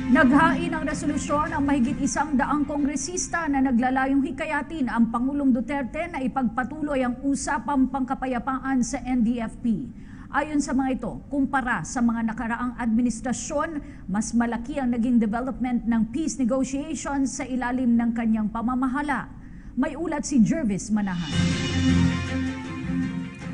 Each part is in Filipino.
Naghain ng resolusyon ang mahigit 100 kongresista na naglalayong hikayatin ang Pangulong Duterte na ipagpatuloy ang usapang pangkapayapaan sa NDFP. Ayon sa mga ito, kumpara sa mga nakaraang administrasyon, mas malaki ang naging development ng peace negotiations sa ilalim ng kanyang pamamahala. May ulat si Jervis Manahan.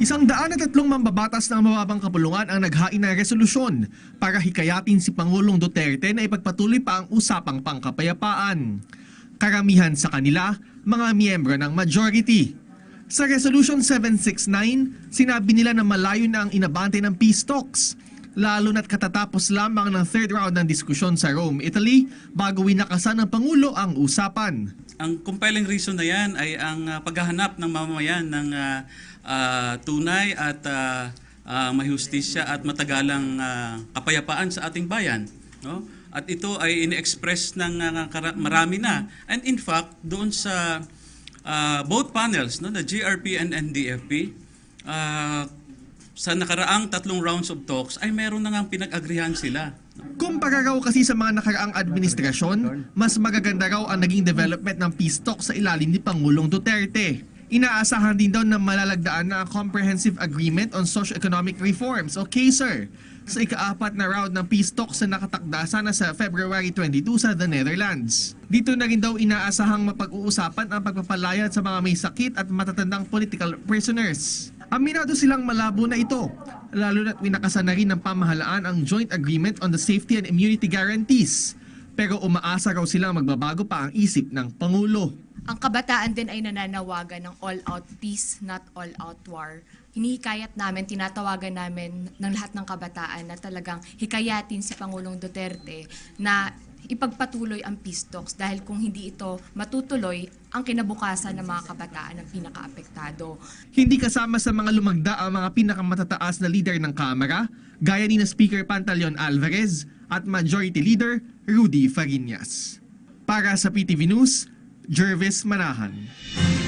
103 mambabatas ng mababang kapulungan ang naghain ng resolusyon para hikayatin si Pangulong Duterte na ipagpatuloy pa ang usapang pangkapayapaan. Karamihan sa kanila, mga miyembro ng majority. Sa Resolution 769, sinabi nila na malayo na ang inabante ng peace talks, lalo na't katatapos lamang ng third round ng diskusyon sa Rome, Italy, bago winakasan ng Pangulo ang usapan. Ang compelling reason na yan ay ang paghahanap ng mamamayan ng tunay at may hustisya at matagalang kapayapaan sa ating bayan. No? At ito ay ini-express ng marami na. And in fact, doon sa both panels, no, the GRP and NDFP, sa nakaraang 3 rounds of talks ay meron na ngang pinag-agrihan sila. Kumpara raw kasi sa mga nakaraang administrasyon, mas magaganda raw ang naging development ng peace talks sa ilalim ni Pangulong Duterte. Inaasahan din daw na malalagdaan na ang Comprehensive Agreement on Socio-Economic Reforms o CASER sa ika-4 na round ng peace talks na nakatakda sana sa February 22 sa The Netherlands. Dito na rin daw inaasahang mapag-uusapan ang pagpapalayad sa mga may sakit at matatandang political prisoners. Aminado silang malabo na ito, lalo na't winakasan na rin ng pamahalaan ang Joint Agreement on the Safety and Immunity Guarantees. Pero umaasa raw silang magbabago pa ang isip ng Pangulo. Ang kabataan din ay nananawagan ng all-out peace, not all-out war. Hinihikayat namin, tinatawagan namin ng lahat ng kabataan na talagang hikayatin si Pangulong Duterte na ipagpatuloy ang peace talks dahil kung hindi ito matutuloy, ang kinabukasan ng mga kabataan ang pinakaapektado. Hindi kasama sa mga lumagda ang mga pinakamatataas na leader ng Kamara, gaya ni na Speaker Pantaleon Alvarez at Majority Leader Rudy Fariñas. Para sa PTV News, Jervis Manahan.